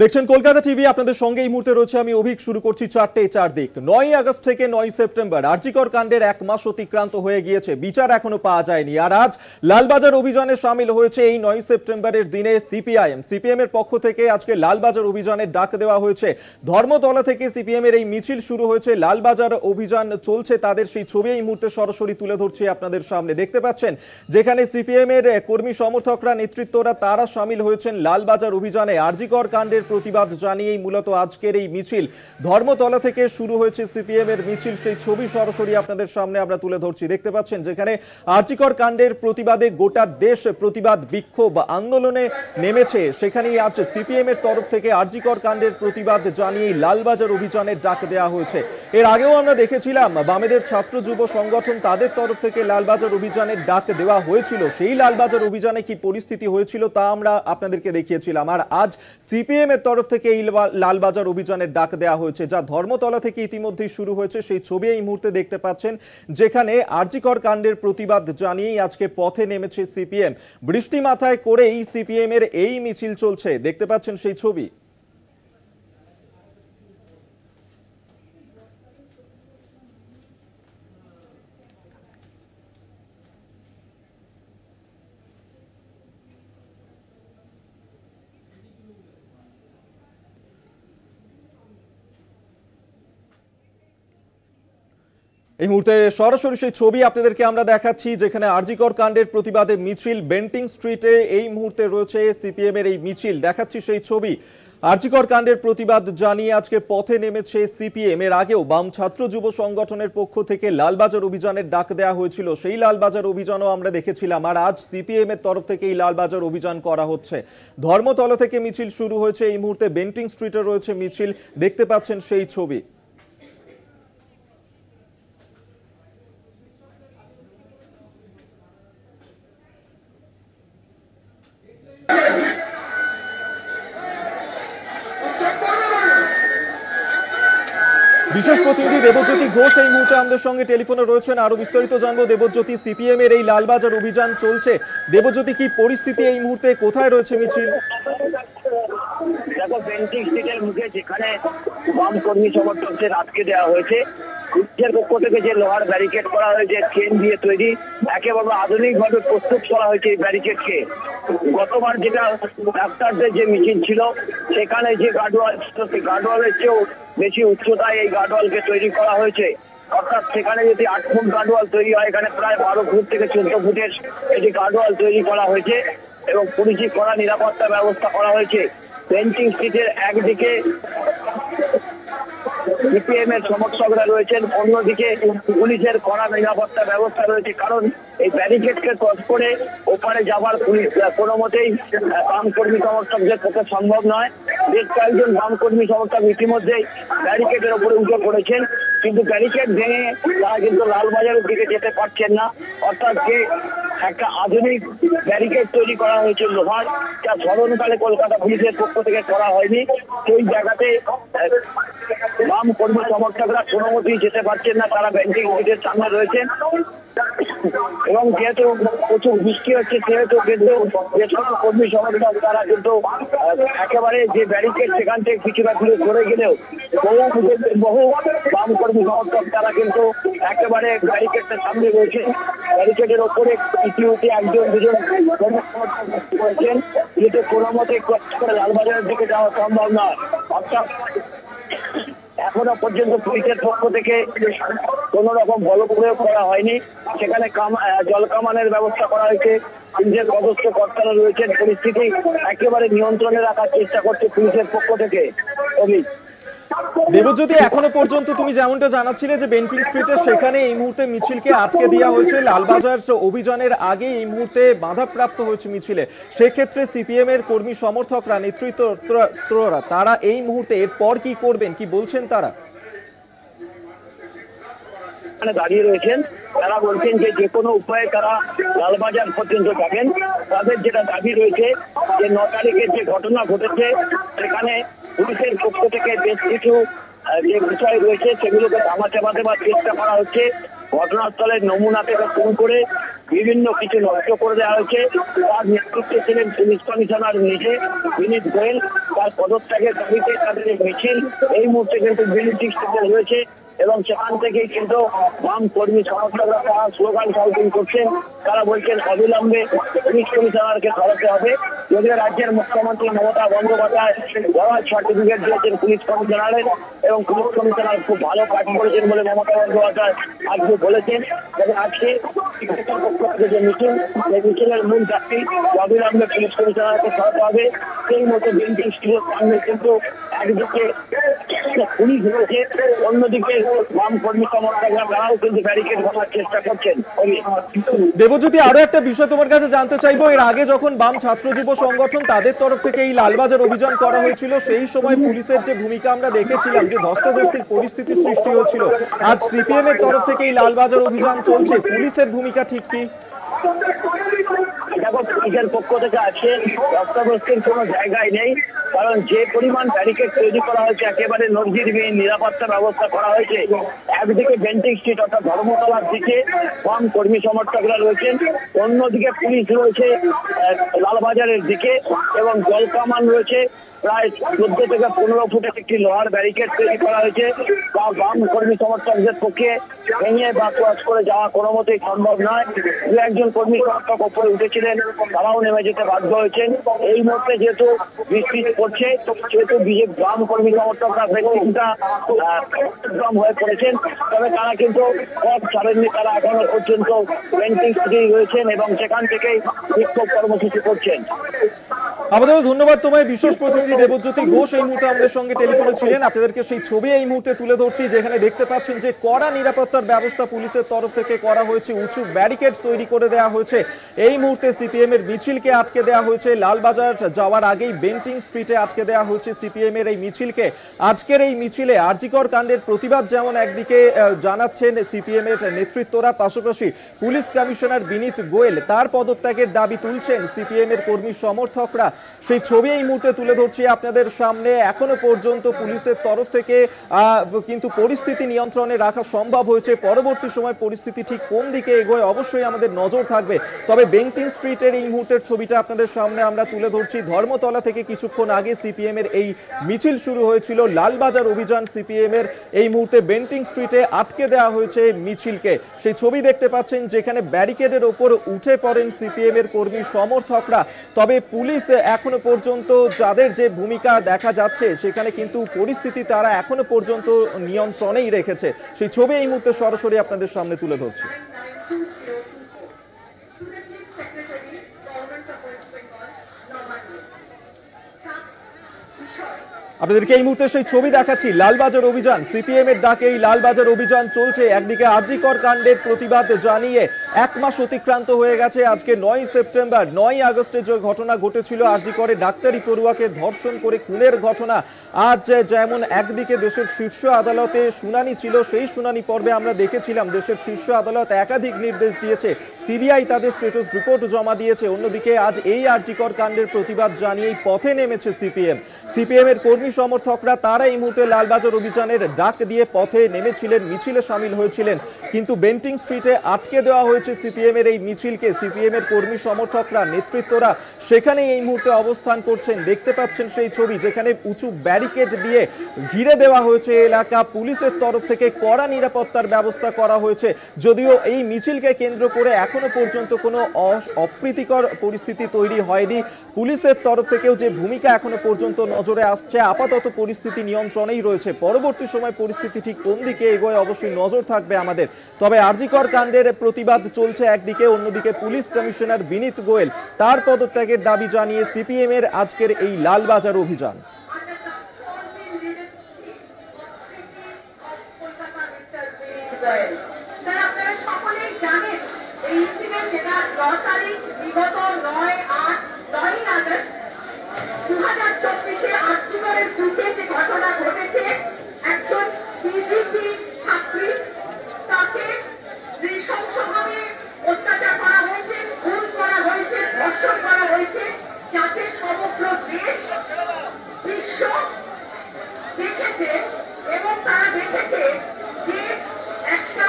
দেখছেন কলকাতা টিভি, আপনাদের সঙ্গে এই মুহূর্তে রয়েছে আমি অভিক। শুরু করছি 4টে 4 দিক। 9 আগস্ট থেকে 9 সেপ্টেম্বর আরজিকর কাণ্ডের 1 মাস অতিক্রান্ত হয়ে গিয়েছে, বিচার এখনো পাওয়া যায়নি। আর আজ লালবাজার অভিযানে সামিল হয়েছে এই 9 সেপ্টেম্বরের দিনে সিপিএম এর পক্ষ থেকে আজকে লালবাজার অভিযানের ডাক দেওয়া হয়েছে। ধর্মতলা থেকে সিপিএম এর এই মিছিল শুরু হয়েছে, লালবাজার অভিযান চলছে, তাদের সেই ছবি এই মুহূর্তে সরাসরি তুলে ধরছি আপনাদের সামনে। দেখতে পাচ্ছেন যেখানে সিপিএম এর কর্মী সমর্থকরা, নেতৃত্বরা তারা সামিল হয়েছেন লালবাজার অভিযানে। আরজিকর কাণ্ডের প্রতিবাদ জানিয়েই মূলত আজকের এই মিছিল। ধর্মতলা থেকে শুরু হয়েছে সিপিএম এর মিছিল, সেই ছবি সরাসরি আপনাদের সামনে আমরা তুলে ধরছি। দেখতে পাচ্ছেন যেখানে আরজিকর কাণ্ডের প্রতিবাদে গোটা দেশ প্রতিবাদ বিক্ষোভ আন্দোলনে নেমেছে, সেখানেই আজ সিপিএম এর তরফ থেকে আরজিকর কাণ্ডের প্রতিবাদ জানিয়েই লালবাজার অভিযানের ডাক দেওয়া হয়েছে। এর আগেও আমরা দেখেছিলাম বামেদের ছাত্র যুব সংগঠন, তাদের তরফ থেকে লালবাজার অভিযানের ডাক দেওয়া হয়েছিল। সেই লালবাজার অভিযানে কি পরিস্থিতি হয়েছিল তা আমরা আপনাদেরকে দেখিয়েছিলাম। আর আজ সিপিএম এর তরফ থেকে এই লালবাজার অভিযানের ডাক দেওয়া হয়েছে, যা ধর্মতলা থেকে ইতিমধ্যেই শুরু হয়েছে। সেই ছবি এই মুহূর্তে দেখতে পাচ্ছেন যেখানে আরজিকর কাণ্ডের প্রতিবাদ জানিয়েই আজকে পথে নেমেছে সিপিএম। বৃষ্টি মাথায় করেই সিপিএম এর এই মিছিল চলছে, দেখতে পাচ্ছেন সেই ছবি। এই মুহূর্তে সরাসরি সেই ছবি আপনাদেরকে আমরা দেখাচ্ছি যেখানে আরজিকর কাণ্ডের প্রতিবাদে মিছিল বেন্টিং স্ট্রিটে এই মুহূর্তে রয়েছে সিপিএম এর এই মিছিল। দেখাচ্ছি সেই ছবি। আরজিকর কাণ্ডের প্রতিবাদ জানিয়ে আজকে পথে নেমেছে সিপিএম। এর আগেও বাম ছাত্র যুব সংগঠনের পক্ষ থেকে লালবাজার অভিযানের ডাক দেওয়া হয়েছিল, সেই লালবাজার অভিযানও আমরা দেখেছিলাম। আর আজ সিপিএম এর তরফ থেকে এই লালবাজার অভিযান করা হচ্ছে। ধর্মতলা থেকে মিছিল শুরু হয়েছে, এই মুহূর্তে বেন্টিং স্ট্রিটে রয়েছে মিছিল, দেখতে পাচ্ছেন সেই ছবি। বিশেষ প্রতিনিধি দেবজ্যোতি ঘোষ এই মুহূর্তে আমাদের সঙ্গে টেলিফোনে রয়েছেন, আরো বিস্তারিত জানবো। দেবজ্যোতি, সিপিএম এর এই লালবাজার অভিযান চলছে, দেবজ্যোতি কি পরিস্থিতি এই মুহূর্তে, কোথায় রয়েছে মিছিল? দেখো, বেন্টিং স্ট্রিটের মুখে যেখানে বাম কর্মী সমর্থকদের আটকে দেওয়া হয়েছে, পুলিশের পক্ষ থেকে যে লোহার ব্যারিকেড করা হয়েছে চেন দিয়ে তৈরি, একেবারে আধুনিকভাবে প্রস্তুত করা হয়েছে এই ব্যারিকেডকে। গতবার যেটা ডাক্তারদের যে মিছিল ছিল সেখানে যে গার্ডওয়াল ছিল, সেই গার্ডওয়ালের চেয়েও বেশি উচ্চতায় এই গার্ডওয়ালকে তৈরি করা হয়েছে। অর্থাৎ সেখানে যদি 8 ফুট গার্ডওয়াল তৈরি হয়, এখানে প্রায় 12 ফুট থেকে 14 ফুটের এটি গার্ডওয়াল তৈরি করা হয়েছে এবং পুলিশি কড়া নিরাপত্তা ব্যবস্থা করা হয়েছে। বেন্টিং স্ট্রিটের একদিকে সিপিএম এর সমর্থকরা রয়েছেন, অন্যদিকে পুলিশের কড়া নিরাপত্তা ব্যবস্থা রয়েছে। কারণ এই ব্যারিকেডকে ক্রস করে ওপারে যাবার পুলিশ কোনো মতেই বাম কর্মী সমর্থকদের পক্ষে সম্ভব নয়। বেশ কয়েকজন বাম কর্মী সমর্থক ইতিমধ্যেই ব্যারিকেডের উপরে উঠে পড়েছেন, কিন্তু ব্যারিকেড ভেঙে তারা কিন্তু লালবাজারের দিকে যেতে পারছেন না। অর্থাৎ যে একটা আধুনিক ব্যারিকেড তৈরি করা হয়েছে লোহার, যা স্মরণকালে কলকাতা পুলিশের পক্ষ থেকে করা হয়নি, সেই জায়গাতে বাম কর্মী সমর্থকরা কোনো মতেই যেতে পারছেন না। তারা বেন্টিং স্ট্রিটের সামনে রয়েছেন এবং যেহেতু প্রচুর বৃষ্টি হচ্ছে সেহেতু কিন্তু যে সব কর্মী সমর্থক তারা কিন্তু একেবারে যে ব্যারিকেড সেখান থেকে কিছুটা দূরে সরে গেলেও বহু বাম কর্মী সমর্থক তারা কিন্তু একেবারে ব্যারিকেডের সামনে রয়েছে। ব্যারিকেডের ওপরে ইতিউতি একজন দুজন কর্মী সমর্থক করেছেন, যেহেতু কোনো মতে করে লালবাজারের দিকে যাওয়া সম্ভব নয়। অর্থাৎ এখনো পর্যন্ত পুলিশের পক্ষ থেকে কোন রকম বল প্রয়োগ করা হয়নি। সেখানে জল কামানের ব্যবস্থা করা হয়েছে, পুলিশের পদস্থ কর্তারা রয়েছেন, পরিস্থিতি একেবারে নিয়ন্ত্রণে রাখার চেষ্টা করছে পুলিশের পক্ষ থেকে। দেবজ্যোতি, এখনো পর্যন্ত তুমি যেমনটা জানাচ্ছিলে যে বেন্টিং স্ট্রিটে সেখানে এই মুহূর্তে মিছিলকে আটকে দেওয়া হয়েছে, লালবাজার অভিযানের আগে এই মুহূর্তে বাধাপ্রাপ্ত হয়েছে মিছিলে। সেক্ষেত্রে সিপিএম এর কর্মী সমর্থকরা, নেতৃত্বরা তারা এই মুহূর্তে এরপর কি করবেন, কি বলছেন তারা? দাঁড়িয়ে রয়েছেন, তারা বলছেন যে কোনো উপায়ে তারা লালবাজার পর্যন্ত যাবেন। তাদের যেটা দাবি রয়েছে যে 9 তারিখের যে ঘটনা ঘটেছে সেখানে পুলিশের পক্ষ থেকে বেশ কিছু যে বিষয় রয়েছে সেগুলোকে ধামাচাপা দেওয়ার চেষ্টা করা হচ্ছে। ঘটনাস্থলের নমুনা থেকে শুরু করে বিভিন্ন কিছু নষ্ট করে দেওয়া হয়েছে। তার নেতৃত্বে ছিলেন পুলিশ কমিশনার নিজে বিনীত গোয়েল। তার পদত্যাগের দাবিতে তাদের মিছিল এই মুহূর্তে কিন্তু বিরোধী রয়েছে এবং সেখান থেকেই কিন্তু বাম কর্মী সমর্থকরা তারা স্লোগান কাউন্টিং করছেন। তারা বলছেন অবিলম্বে পুলিশ কমিশনারকে সরাতে হবে। যদিও রাজ্যের মুখ্যমন্ত্রী মমতা বন্দ্যোপাধ্যায় ওয়ার্ড সার্টিফিকেট দিয়েছেন পুলিশ কমিশনারের এবং পুলিশ কমিশনার খুব ভালো কাজ করেছেন বলে মমতা বন্দ্যোপাধ্যায় আজকে বলেছেন। তবে আজকে যে মিছিল সেই মিছিলের মূল দাবি অবিলম্বে পুলিশ কমিশনারকে সরাতে হবে। সেই মতো বিএনপি স্কুলের সামনে কিন্তু একদিকে পুলিশ রয়েছে, অন্যদিকে বাম কর্মী সমর্থকরা তারাও কিন্তু ব্যারিকেড ভাঙার চেষ্টা করছেন। দেবজ্যোতি, আরো একটা বিষয় তোমার কাছে জানতে চাইবো, এর আগে যখন বাম ছাত্র যুব সংগঠন তাদের তরফ থেকে এই লালবাজার অভিযান করা হয়েছিল সেই সময় পুলিশের যে ভূমিকা আমরা দেখেছিলাম, যে ধস্তাধস্তির পরিস্থিতির সৃষ্টি হয়েছিল, আজ সিপিএম এর তরফ থেকে এই লালবাজার অভিযান চলছে, পুলিশের ভূমিকা ঠিক কি? দেখো, পুলিশের পক্ষ থেকে আছে ধস্তাধস্তির কোনো জায়গায় নেই, কারণ যে পরিমাণ ব্যারিকেড তৈরি করা হয়েছে, একেবারে নজিরবিহীন নিরাপত্তা ব্যবস্থা করা হয়েছে। একদিকে বেন্টিং স্ট্রিট অর্থাৎ ধর্মতলার দিকে বাম কর্মী সমর্থকরা রয়েছেন, অন্যদিকে পুলিশ রয়েছে লালবাজারের দিকে এবং জলকামান রয়েছে। প্রায় 14 থেকে 15 ফুটের একটি লোহার ব্যারিকেড তৈরি করা হয়েছে। তা বাম কর্মী সমর্থকদের পক্ষে ভেঙে বা ক্রস করে যাওয়া কোনো মতেই সম্ভব নয়। দু একজন কর্মী সমর্থক ওপরে উঠেছিলেন, তারাও নেমে যেতে বাধ্য হয়েছেন। এই মুহূর্তে যেহেতু বৃষ্টি পড়ছে সেহেতু বিজেপি বাম কর্মী সমর্থকরা কিছুটা হয়ে পড়েছেন, তবে তারা কিন্তু পথ ছাড়েননি। তারা এখনো পর্যন্ত বেন্টিং স্ট্রিটেই রয়েছেন এবং সেখান থেকেই বিক্ষোভ কর্মসূচি করছেন। আমাদের ধন্যবাদ তোমায়। বিশেষ প্রতিনিধি দেবজ্যোতি ঘোষ এই মুহূর্তে আমাদের সঙ্গে টেলিফোনে ছিলেন। আপনাদেরকে সেই ছবি এই মুহূর্তে তুলে ধরছি, যেখানে দেখতে পাচ্ছেন যে কড়া নিরাপত্তার ব্যবস্থা পুলিশের তরফ থেকে করা হয়েছে, উঁচু ব্যারিকেড তৈরি করে দেওয়া হয়েছে। এই মুহূর্তে সিপিএম এর মিছিলকে আটকে দেওয়া হয়েছে, লালবাজার যাওয়ার আগেই বেন্টিং স্ট্রিটে আটকে দেওয়া হয়েছে সিপিএম এর এই মিছিলকে। আজকের এই মিছিলে আরজিকর কাণ্ডের প্রতিবাদ যেমন একদিকে জানাচ্ছেন সিপিএম এর নেতৃত্বরা, পাশাপাশি পুলিশ কমিশনার বিনীত গোয়েল তার পদত্যাগের দাবি তুলছেন সিপিএম এর কর্মী সমর্থকরা। সেই ছবি এই মুহূর্তে তুলে ধরছি আপনাদের সামনে। এখনো পর্যন্ত পুলিশের তরফ থেকে কিন্তু পরিস্থিতি নিয়ন্ত্রণে রাখা সম্ভব হয়েছে। পরবর্তী সময় পরিস্থিতি ঠিক কোন দিকে এগোয় অবশ্যই আমাদের নজর থাকবে। তবে বেন্টিং স্ট্রিটের এই মুহূর্তের ছবিটা আপনাদের সামনে আমরা তুলে ধরছি। ধর্মতলা থেকে কিছুক্ষণ আগে সিপিএম এর এই মিছিল শুরু হয়েছিল, লালবাজার অভিযান সিপিএম এর। এই মুহূর্তে বেন্টিং স্ট্রিটে আটকে দেওয়া হয়েছে মিছিলকে। সেই ছবি দেখতে পাচ্ছেন, যেখানে ব্যারিকেডের ওপর উঠে পড়েন সিপিএম এর কর্মী সমর্থকরা। তবে পুলিশ এখনো পর্যন্ত যাদের যে ভূমিকা দেখা যাচ্ছে, সেখানে কিন্তু পরিস্থিতি তারা এখনো পর্যন্ত নিয়ন্ত্রণেই রেখেছে। সেই ছবি এই মুহূর্তে সরাসরি আপনাদের সামনে তুলে ধরছি। আপনাদেরকে এই মুহূর্তে সেই ছবি দেখাচ্ছি, লালবাজার অভিযান সিপিএম এর ডাকে এই লালবাজার অভিযান চলছে। একদিকে আরজিকর কাণ্ডের প্রতিবাদ জানিয়ে 1 মাস অতিক্রান্ত হয়ে গেছে। আজকে 9 সেপ্টেম্বর, 9 আগস্টে যে ঘটনা ঘটেছিল আরজিকরে ডাক্তারি পড়ুয়াকে ধর্ষণ করে খুনের ঘটনা, আজ যেমন একদিকে দেশের শীর্ষ আদালতে শুনানি ছিল, সেই শুনানি পর্বে আমরা দেখেছিলাম দেশের শীর্ষ আদালত একাধিক নির্দেশ দিয়েছে, সিবিআই তাদের স্ট্যাটাস রিপোর্ট জমা দিয়েছে। অন্যদিকে আজ এই আরজিকর কাণ্ডের প্রতিবাদ জানিয়েই পথে নেমেছে সিপিএম এর কর্মী সমর্থকরা। তারা এই মুহূর্তে লালবাজার অভিযানের ডাক দিয়ে পথে নেমেছিলেন, মিছিলে সামিল হয়েছিলেন, কিন্তু বেন্টিং স্ট্রিটে আটকে দেওয়া হয়েছে সিপিএম এর এই মিছিলকে। সিপিএম এর কর্মী সমর্থকরা, নেতৃত্বরা সেখানে এই মুহূর্তে অবস্থান করছেন। দেখতে পাচ্ছেন সেই ছবি, যেখানে উঁচু ব্যারিকেড দিয়ে ঘিরে দেওয়া হয়েছে এলাকা। পুলিশের তরফ থেকে কড়া নিরাপত্তার ব্যবস্থা করা হয়েছে। যদিও এই মিছিলকে কেন্দ্র করে এখনো পর্যন্ত কোনো অপ্রীতিকর পরিস্থিতি তৈরি হয়নি। পুলিশের তরফ থেকেও যে ভূমিকা এখনো পর্যন্ত নজরে আসছে, আপাতত পরিস্থিতি নিয়ন্ত্রণেই রয়েছে। পরবর্তী সময় পরিস্থিতি ঠিক কোন দিকে এগোয় অবশ্যই নজর থাকবে আমাদের। তবে আরজিকর কাণ্ডের প্রতিবাদ চলছে একদিকে, অন্যদিকে পুলিশ কমিশনার বিনীত গোয়েল তার পদত্যাগের দাবি জানিয়ে সিপিএম এর আজকের এই লালবাজার অভিযান। ঘটনা ঘটেছে, একজন বিজেপি ছাত্রী, তাকে নৃশংসভাবে অত্যাচার করা হয়েছে, খুন করা হয়েছে, ধর্ষণ করা হয়েছে, যাতে সমগ্র দেশ বিশ্ব দেখেছে এবং তারা দেখেছে যে একটা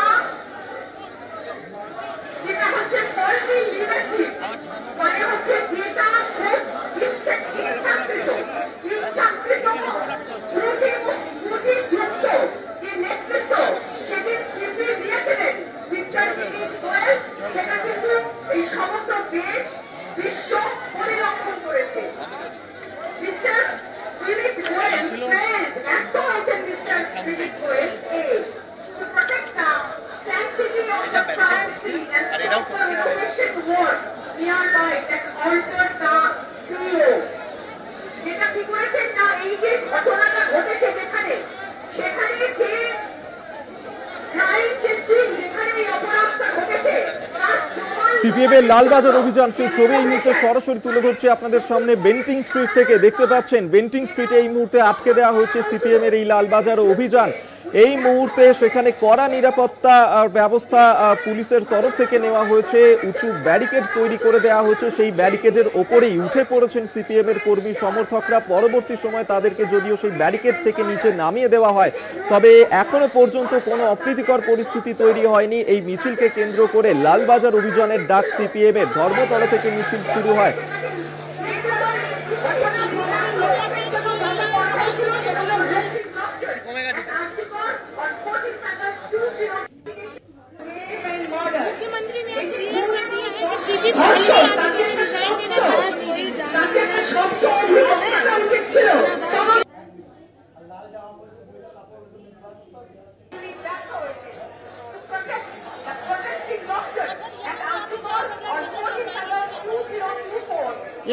যেটা হচ্ছে ত্রুটিযুক্ত যে নেতৃত্ব সেদিন নির্দেশ দিয়েছিলেন মিস্টার বিনীত গোয়েল, সেটা কিন্তু এই সমস্ত দেশ বিশ্ব পরিলক্ষণ করেছে। মিস্টার বিনীত গোয়েল ব্যর্থ হয়েছেন mister Vineet Goyal to protect the sanctity of the privacy and proper information work nearby that altered the CEO. যেটা কি করেছেন না, এই যে ঘটনাটা ঘটেছে যেখানে, সেখানে যে যেখানে এই অপরাধটা ঘটেছে সিপিএম এর লালবাজার অভিযান সেই ছবি এই মুহূর্তে সরাসরি তুলে ধরছে আপনাদের সামনে বেন্টিং স্ট্রিট থেকে। দেখতে পাচ্ছেন বেন্টিং স্ট্রিটে এই মুহূর্তে আটকে দেওয়া হয়েছে সিপিএম এর এই লালবাজার অভিযান। এই মুহূর্তে সেখানে কড়া নিরাপত্তা ব্যবস্থা পুলিশের তরফ থেকে নেওয়া হয়েছে, উঁচু ব্যারিকেড তৈরি করে দেওয়া হয়েছে। সেই ব্যারিকেডের ওপরেই উঠে পড়েছেন সিপিএম এর কর্মী সমর্থকরা। পরবর্তী সময় তাদেরকে যদিও সেই ব্যারিকেড থেকে নিচে নামিয়ে দেওয়া হয়, তবে এখনো পর্যন্ত কোনো অপ্রীতিকর পরিস্থিতি তৈরি হয়নি। এই মিছিলকে কেন্দ্র করে লালবাজার অভিযানের ডাক সিপিএম এর। ধর্মতলা থেকে মিছিল শুরু হয়। मुख्यमंत्री ने क्लियर कर दिया है कि सीपी पहले डिजाइन देने बाद नहीं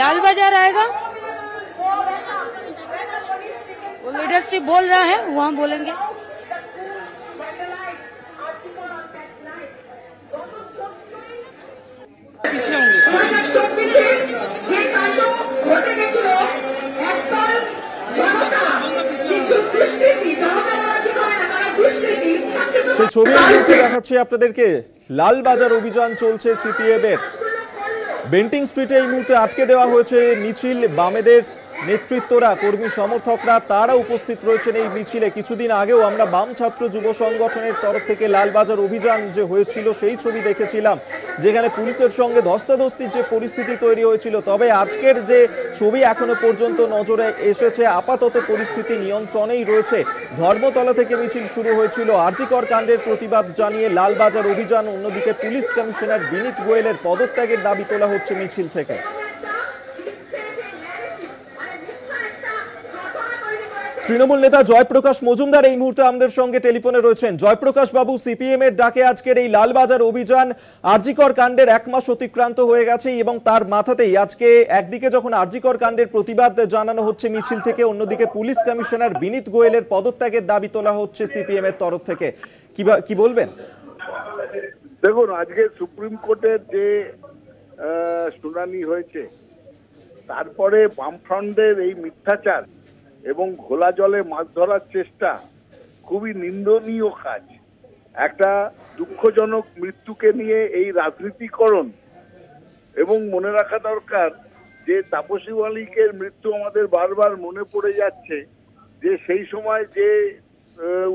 लाल बाजार आएगा, वो लीडरशिप बोल रहा है, वहाँ बोलेंगे। সেই ছবি দেখাচ্ছি আপনাদেরকে। লালবাজার অভিযান চলছে সিপিএম এর। বেন্টিং স্ট্রিটে এই মুহূর্তে আটকে দেওয়া হয়েছে মিছিল। বামেদের নেতৃত্বরা, কর্মী সমর্থকরা তারা উপস্থিত রয়েছেন এই মিছিলে। কিছুদিন আগেও আমরা বাম ছাত্র যুব সংগঠনের তরফ থেকে লালবাজার অভিযান যে হয়েছিল সেই ছবি দেখেছিলাম, যেখানে পুলিশের সঙ্গে ধস্তাধস্তির যে পরিস্থিতি তৈরি হয়েছিল। তবে আজকের যে ছবি এখনো পর্যন্ত নজরে এসেছে, আপাতত পরিস্থিতি নিয়ন্ত্রণেই রয়েছে। ধর্মতলা থেকে মিছিল শুরু হয়েছিল আরজিকর কাণ্ডের প্রতিবাদ জানিয়ে লালবাজার অভিযান। অন্যদিকে পুলিশ কমিশনার বিনীত গোয়েলের পদত্যাগের দাবি তোলা হচ্ছে মিছিল থেকে। তৃণমূল নেতা জয়প্রকাশ মজুমদার এই মুহূর্তে আমাদের সঙ্গে টেলিফোনে রয়েছেন। জয়প্রকাশ বাবু, সিপিএম এর ডাকে আজকের এই লালবাজার অভিযান, আরজিকর কাণ্ডের 1 মাস অতিক্রান্ত হয়ে গেছে এবং তার মাথাতেই আজকে একদিকে যখন আরজিকর কাণ্ডের প্রতিবাদ জানানো হচ্ছে মিছিল থেকে, অন্যদিকে পুলিশ কমিশনার বিনীত গোয়েলের পদত্যাগের দাবি তোলা হচ্ছে সিপিএম এর তরফ থেকে, কি বলবেন? দেখুন, আজকে সুপ্রিম কোর্টের যে শুনানি হয়েছে, তারপরে বামফ্রন্টের এই মিথ্যাচার এবং ঘোলা জলে মাছ ধরার চেষ্টা খুবই নিন্দনীয় কাজ। একটা দুঃখজনক মৃত্যুকে নিয়ে এই রাজনীতিকরণ, এবং মনে রাখা দরকার যে তাপসী মালিকের মৃত্যু আমাদের বারবার মনে পড়ে যাচ্ছে, যে সেই সময় যে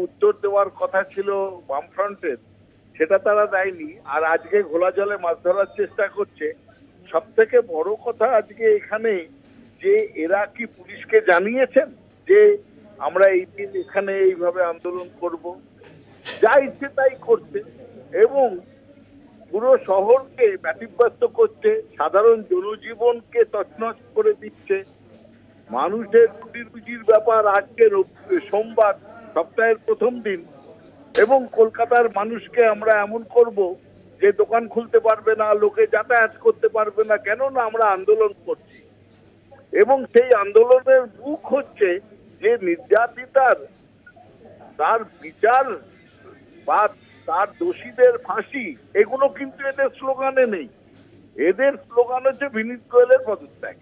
উত্তর দেওয়ার কথা ছিল বামফ্রন্টের, সেটা তারা দেয়নি। আর আজকে ঘোলা জলে মাছ ধরার চেষ্টা করছে। সব থেকে বড় কথা আজকে এখানে যে এরা কি পুলিশকে জানিয়েছেন যে আমরা এই দিন এখানে এইভাবে আন্দোলন করব? যা ইচ্ছে তাই করছে এবং পুরো শহরকে ব্যতিব্যস্ত করছে, সাধারণ জনজীবনকে তছনছ করে দিচ্ছে। মানুষের রুজির ব্যাপার আজকে সোমবার, সপ্তাহের প্রথম দিন, এবং কলকাতার মানুষকে আমরা এমন করব যে দোকান খুলতে পারবে না, লোকে যাতায়াত করতে পারবে না, কেননা আমরা আন্দোলন করছি। এবং সেই আন্দোলনের মুখ হচ্ছে যে নির্যাতিতার তার বিচার বা তার দোষীদের ফাঁসি, এগুলো কিন্তু এদের স্লোগানে নেই। এদের স্লোগান হচ্ছে বিনীত গোয়েলের পদত্যাগ।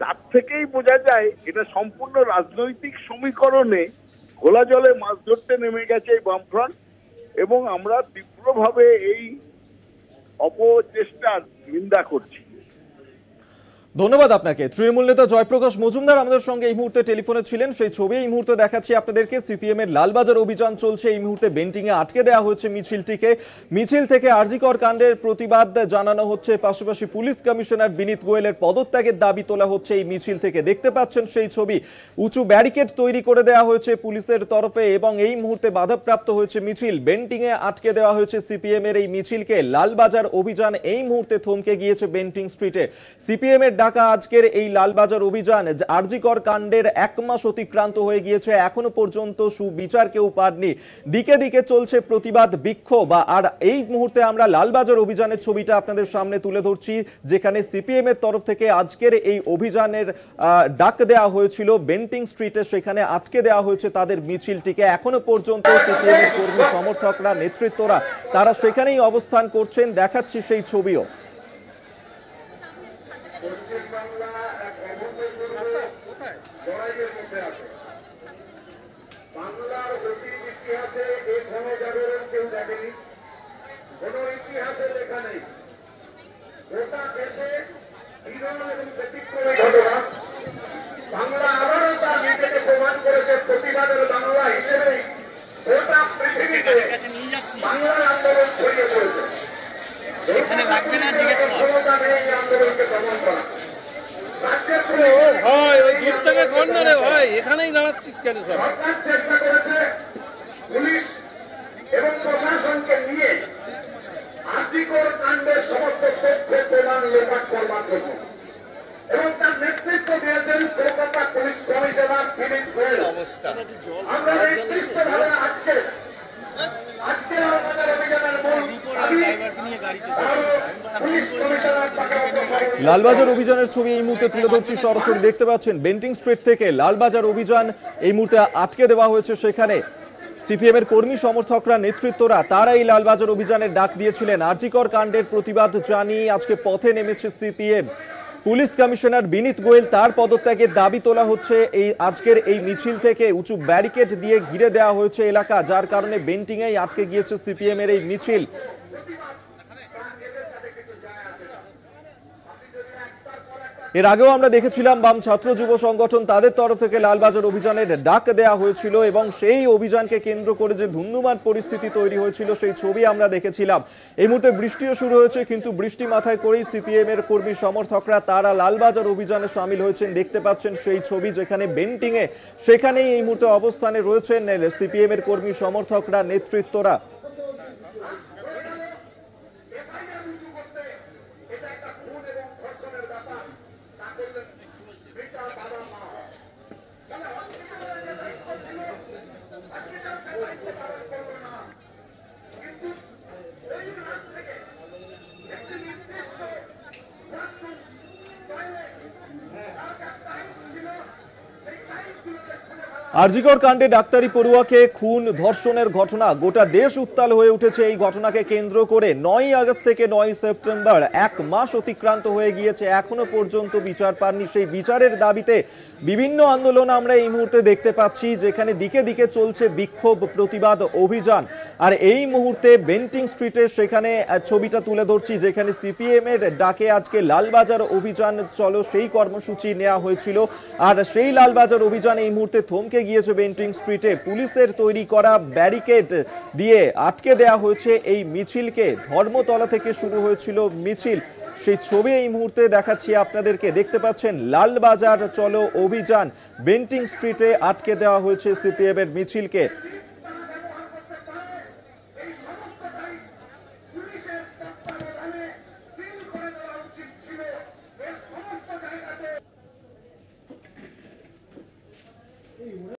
তার থেকেই বোঝা যায় এটা সম্পূর্ণ রাজনৈতিক সমীকরণে ঘোলা জলে মাছ ধরতে নেমে গেছে এই বামফ্রন্ট, এবং আমরা তীব্রভাবে এই অপচেষ্টার নিন্দা করছি। ধন্যবাদ আপনাকে। তৃণমূল নেতা জয়প্রকাশ মজুমদার আমাদের সঙ্গে এই মুহূর্তে টেলিফোনে ছিলেন। সেই ছবি এই মুহূর্তে দেখাচ্ছি আপনাদেরকে। সিপিএম এর লালবাজার অভিযান চলছে। এই মুহূর্তে বেন্টিং এ আটকে দেওয়া হয়েছে মিছিলটিকে। মিছিল থেকে আরজিকর কাণ্ডের প্রতিবাদ জানানো হচ্ছে, পাশাপাশি পুলিশ কমিশনার বিনীত গোয়েলের পদত্যাগের দাবি তোলা হচ্ছে এই মিছিল থেকে। দেখতে পাচ্ছেন সেই ছবি। উঁচু ব্যারিকেড তৈরি করে দেওয়া হয়েছে পুলিশের তরফে এবং এই মুহূর্তে বাধাপ্রাপ্ত হয়েছে মিছিল। বেন্টিং এ আটকে দেওয়া হয়েছে সিপিএম এর এই মিছিলকে। লালবাজার অভিযান এই মুহূর্তে থমকে গিয়েছে বেন্টিং স্ট্রিটে। সিপিএম এর ডাকা আজকের এই লালবাজার অভিযান আরজিকর কাণ্ডের 1 মাস অতিক্রান্ত হয়ে গিয়েছে, এখনো পর্যন্ত সুবিচার কেউ পাননি। দিকে দিকে চলছে প্রতিবাদ বিক্ষোভ। আর এই মুহূর্তে আমরা লালবাজার অভিযানের ছবিটা আপনাদের সামনে তুলে ধরছি, যেখানে সিপিএম এর তরফ থেকে আজকের এই অভিযানের ডাক দেওয়া হয়েছিল বেন্টিং স্ট্রিটে। সেখানে আটকে দেওয়া হয়েছে তাদের মিছিলটিকে। এখনো পর্যন্ত সিপিএম এর কর্মী সমর্থকরা, নেতৃত্বরা তারা সেখানেই অবস্থান করছেন। দেখাচ্ছি সেই ছবিও। পশ্চিমবাংলা এক লড়াইয়ের মধ্যে আছে। বাংলার অতীত ইতিহাসে এই গণজাগরণ কেউ দেখেনি, কোন ইতিহাসে লেখা নেই। গোটা দেশে বিরল এবং ব্যতিক্রমী ঘটনা। বাংলা আবারও তার নিজেকে প্রমাণ করেছে প্রতিবাদের বাংলা হিসেবে। গোটা পৃথিবীতে বাংলার আন্দোলন ছড়িয়ে পড়েছে। এখানে লাগবে না ক্ষমতা নেই এই আন্দোলনকে দমন করা। ভাই ওই দূর থেকে কর না রে ভাই, এখানেই দাঁড়াচ্ছিস কেন? সরকার চেষ্টা করেছে পুলিশ এবং প্রশাসনকে নিয়ে আরজিকর কাণ্ডের সমস্ত তথ্য প্রমাণ লোপাট করবার জন্য, এবং তার নেতৃত্ব দিয়েছেন কলকাতা পুলিশ কমিশনার বিনীত গোয়েল। আমরা নির্দিষ্টভাবে আজকের লালবাজার অভিযানের মূল দাবি পুলিশ কমিশনার তাকে অপসারণ। লালবাজার অভিযানের ছবি এই মুহূর্তে তুলে ধরছি সরাসরি। দেখতে পাচ্ছেন বেন্টিং স্ট্রিট থেকে লালবাজার অভিযান এই মুহূর্তে আটকে দেওয়া হয়েছে। সেখানে সিপিএম এর কর্মী সমর্থকরা, নেতৃত্বরা তারা এই লালবাজার অভিযানের ডাক দিয়েছিলেন। আরজিকর কাণ্ডের প্রতিবাদ জানিয়ে আজকে পথে নেমেছে সিপিএম। পুলিশ কমিশনার বিনীত গোয়েল তার পদত্যাগের দাবি তোলা হচ্ছে। এই আজকের এই মিছিল থেকে উঁচু ব্যারিকেড দিয়ে ঘিরে দেওয়া হয়েছে এলাকা, যার কারণে বেন্টিং এ আটকে গিয়েছে সিপিএম এর এই মিছিল। এর আগেও আমরা দেখেছিলাম বাম ছাত্র যুব সংগঠন তাদের তরফ থেকে লালবাজার অভিযানের ডাক দেওয়া হয়েছিল এবং সেই অভিযানকে কেন্দ্র করে যে ধুন্ধুমার পরিস্থিতি তৈরি হয়েছিল সেই ছবি আমরা দেখেছিলাম। এই মুহূর্তে বৃষ্টিও শুরু হয়েছে, কিন্তু বৃষ্টি মাথায় করেই সিপিএম এর কর্মী সমর্থকরা তারা লালবাজার অভিযানে সামিল হয়েছেন। দেখতে পাচ্ছেন সেই ছবি, যেখানে বেন্টিং এ সেখানেই এই মুহূর্তে অবস্থানে রয়েছেন সিপিএম এর কর্মী সমর্থকরা, নেতৃত্বরা। আরজিকর কাণ্ডে ডাক্তারি পড়ুয়াকে খুন ধর্ষণের ঘটনা, গোটা দেশ উত্তাল হয়ে উঠেছে এই ঘটনাকে কেন্দ্র করে। 9 আগস্ট থেকে 9 সেপ্টেম্বর 1 মাস অতিক্রান্ত হয়ে গিয়েছে, এখনো পর্যন্ত বিচার পাননি। সেই বিচারের দাবিতে বিভিন্ন আন্দোলন আমরা এই মুহূর্তে দেখতে পাচ্ছি, যেখানে দিকে দিকে চলছে বিক্ষোভ, প্রতিবাদ অভিযান। আর এই মুহূর্তে বেন্টিং স্ট্রিটে সেখানে ছবিটা তুলে ধরছি, যেখানে সিপিএম এর ডাকে আজকে লালবাজার অভিযান চলো সেই কর্মসূচি নেওয়া হয়েছিল। আর সেই লালবাজার অভিযান এই মুহূর্তে থমকে গিয়েছে বেন্টিং স্ট্রিটে। পুলিশের তৈরি করা ব্যারিকেড দিয়ে আটকে দেওয়া হয়েছে এই মিছিলকে। ধর্মতলা থেকে শুরু হয়েছিল মিছিল, সেই ছবি এই মুহূর্তে দেখাচ্ছি আপনাদেরকে। দেখতে পাচ্ছেন লালবাজার চলো অভিযান, বেন্টিং স্ট্রিটে আটকে দেওয়া হয়েছে সিপিএম এর মিছিলকে।